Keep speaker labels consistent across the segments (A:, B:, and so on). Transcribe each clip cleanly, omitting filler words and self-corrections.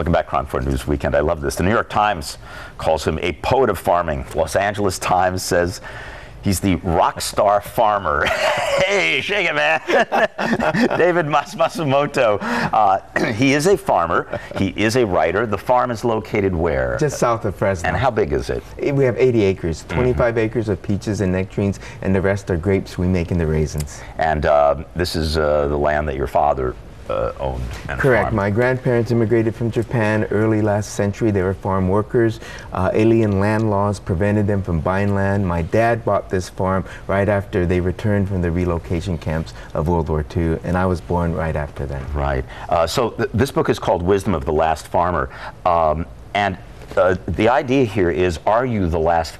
A: Welcome back, KRON 4 News Weekend. I love this. The New York Times calls him a poet of farming. Los Angeles Times says he's the rock star farmer. Hey, shake it, man. David Matsumoto. He is a farmer. He is a writer. The farm is located where?
B: Just south of Fresno.
A: And how big is it?
B: We have 80 acres, 25 acres of peaches and nectarines, and the rest are grapes we make into raisins.
A: And this is the land that your father owned and
B: Correct.
A: farmed.
B: My grandparents immigrated from Japan early last century. They were farm workers. Alien land laws prevented them from buying land. My dad bought this farm right after they returned from the relocation camps of World War II, and I was born right after that.
A: Right. So this book is called Wisdom of the Last Farmer. And the idea here is, are you the last,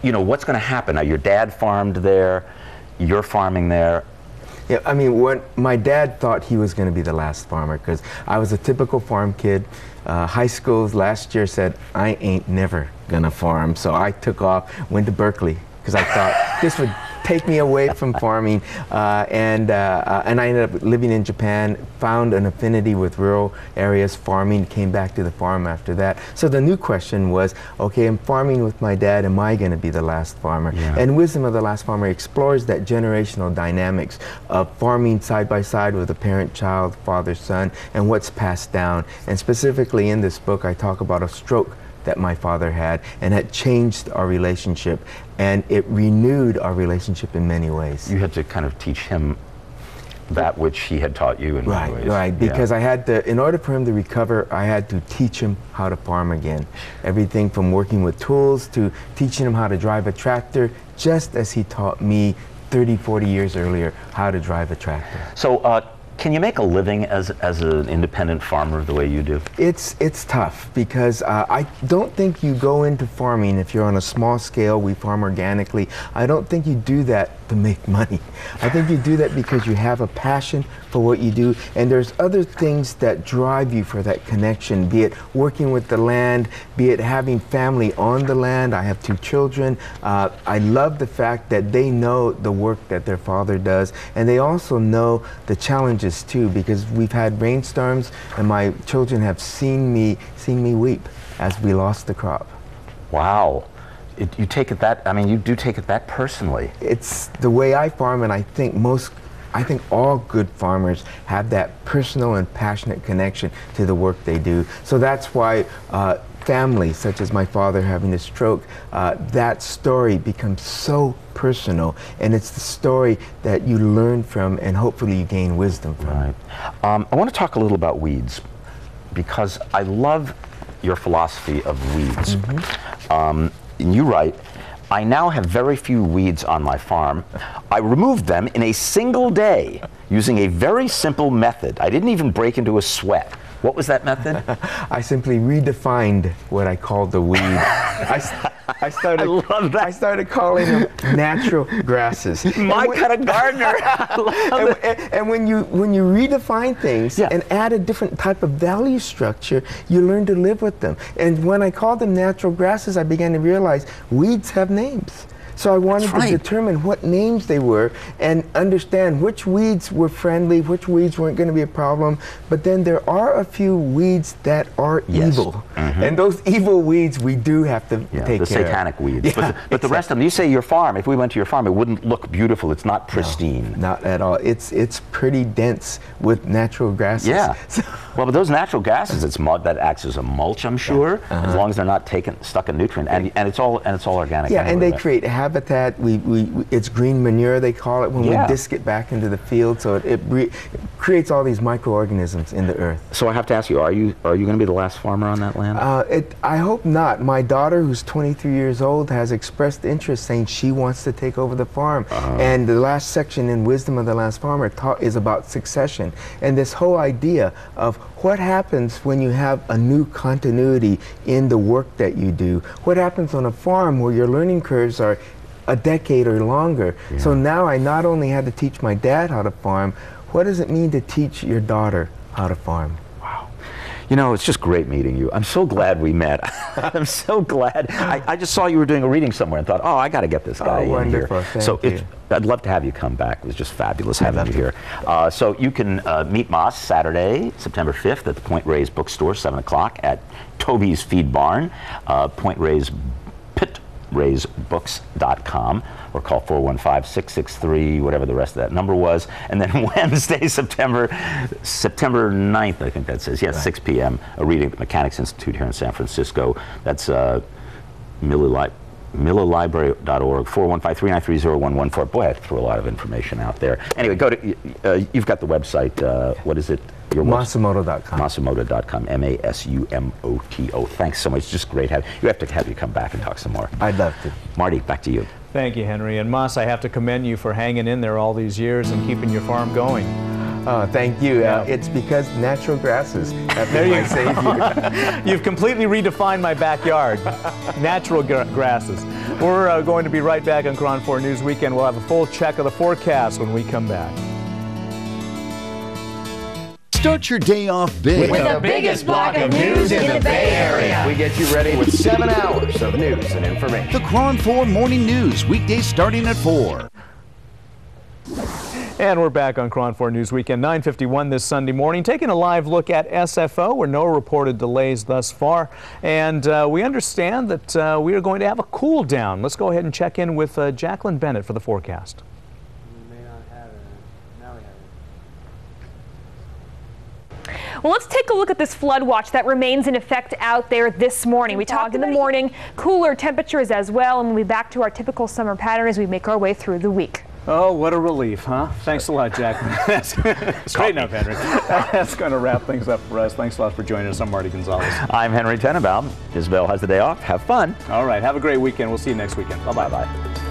A: you know, what's going to happen? Now, your dad farmed there, you're farming there.
B: Yeah, I mean, when my dad thought he was going to be the last farmer, because I was a typical farm kid. High schools last year said, I ain't never going to farm. So I took off, went to Berkeley, because I thought this would take me away from farming. And I ended up living in Japan, found an affinity with rural areas, farming, came back to the farm after that. So the new question was, okay, I'm farming with my dad, am I going to be the last farmer?
A: Yeah.
B: And Wisdom of the Last Farmer explores that generational dynamics of farming side by side with a parent, child, father, son, and what's passed down. And specifically in this book, I talk about a stroke that my father had, and had changed our relationship, and it renewed our relationship in many ways.
A: You had to kind of teach him that which he had taught you in many ways.
B: Right, because I had to, in order for him to recover, I had to teach him how to farm again. Everything from working with tools to teaching him how to drive a tractor, just as he taught me 30, 40 years earlier how to drive a tractor.
A: So, can you make a living as an independent farmer the way you do?
B: It's tough, because I don't think you go into farming, if you're on a small scale, we farm organically, I don't think you do that to make money. I think you do that because you have a passion for what you do, and there's other things that drive you for that connection, be it working with the land, be it having family on the land. I have 2 children. I love the fact that they know the work that their father does, and they also know the challenges too, because we've had rainstorms, and my children have seen me weep as we lost the crop.
A: Wow. You take it that, I mean, you do take it that personally.
B: It's the way I farm, and I think all good farmers have that personal and passionate connection to the work they do. So that's why families, such as my father having a stroke, that story becomes so personal, and it's the story that you learn from, and hopefully you gain wisdom from.
A: Right. I want to talk a little about weeds, because I love your philosophy of weeds. And you write, I now have very few weeds on my farm. I removed them in a single day using a very simple method. I didn't even break into a sweat. What was that method?
B: I simply redefined what I called the weed. I started,
A: I love that.
B: I started calling them natural grasses.
A: My kind of gardener. I love it.
B: And when you redefine things and add a different type of value structure, you learn to live with them. And when I called them natural grasses, I began to realize weeds have names. So I wanted to determine what names they were and understand which weeds were friendly, which weeds weren't going to be a problem. But then there are a few weeds that are evil. And those evil weeds we do have to take care of.
A: The satanic weeds. But the rest of them, you say your farm, if we went to your farm, it wouldn't look beautiful. It's not pristine.
B: No, not at all. It's pretty dense with natural grasses.
A: Yeah. Well, but those natural grasses, it's mud that acts as a mulch, I'm sure, as long as they're not stuck in nutrient. And it's all organic.
B: Yeah,
A: anyway,
B: and they create habitat. It's green manure, they call it, when we disc it back into the field. So it creates all these microorganisms in the earth.
A: So I have to ask you, are you going to be the last farmer on that land?
B: I hope not. My daughter, who's 23 years old, has expressed interest, saying she wants to take over the farm. And the last section in Wisdom of the Last Farmer is about succession, and this whole idea of what happens when you have a new continuity in the work that you do. What happens on a farm where your learning curves are a decade or longer. So now I not only had to teach my dad how to farm, what does it mean to teach your daughter how to farm?
A: Wow. You know, it's just great meeting you. I'm so glad we met. I'm so glad. I just saw you were doing a reading somewhere and thought, oh, I got to get this guy in
B: wonderful.
A: here. So I'd love to have you come back. It was just fabulous having you here. So you can meet Moss Saturday, September 5th at the Point Reyes Bookstore, 7 o'clock at Toby's Feed Barn, Point Reyes PitReyesBooks.com, or call 415-663, whatever the rest of that number was. And then Wednesday, September 9th, I think that says, yes, 6 p.m., a reading at the Mechanics Institute here in San Francisco. That's MillerLibrary.org, 415-393-0114. Boy, I threw a lot of information out there. Anyway, go to, you've got the website, what is it?
B: Masumoto.com.
A: Masumoto.com, Masumoto. Thanks so much. It's just great having you. Have you come back and talk some more.
B: I'd love to.
A: Marty, back to you.
C: Thank you, Henry. And Moss, I have to commend you for hanging in there all these years and keeping your farm going.
B: Thank you.
C: Yeah.
B: It's because natural grasses have been my savior.
C: You've completely redefined my backyard. Natural grasses. We're going to be right back on KRON 4 News Weekend. We'll have a full check of the forecast when we come back.
D: Start your day off big
E: with the biggest block of news in the Bay Area.
F: We get you ready with 7 hours of news and information.
D: The KRON 4 Morning News, weekdays starting at 4.
C: And we're back on KRON 4 News Weekend, 9:51 this Sunday morning, taking a live look at SFO, where no reported delays thus far. And we understand that we are going to have a cool down. Let's go ahead and check in with Jacqueline Bennett for the forecast.
G: We may not have it. Now we have it.
E: Well, let's take a look at this flood watch that remains in effect out there this morning. We talked in the morning, cooler temperatures as well, and we'll be back to our typical summer pattern as we make our way through the week.
C: Oh, what a relief, huh? Thanks a lot, Jack. Straighten up, Henry. That's going to wrap things up for us. Thanks a lot for joining us. I'm Marty Gonzalez.
A: I'm Henry Tenenbaum. Isabel has the day off. Have fun.
C: All right. Have a great weekend. We'll see you next weekend. Bye-bye.
A: Bye-bye.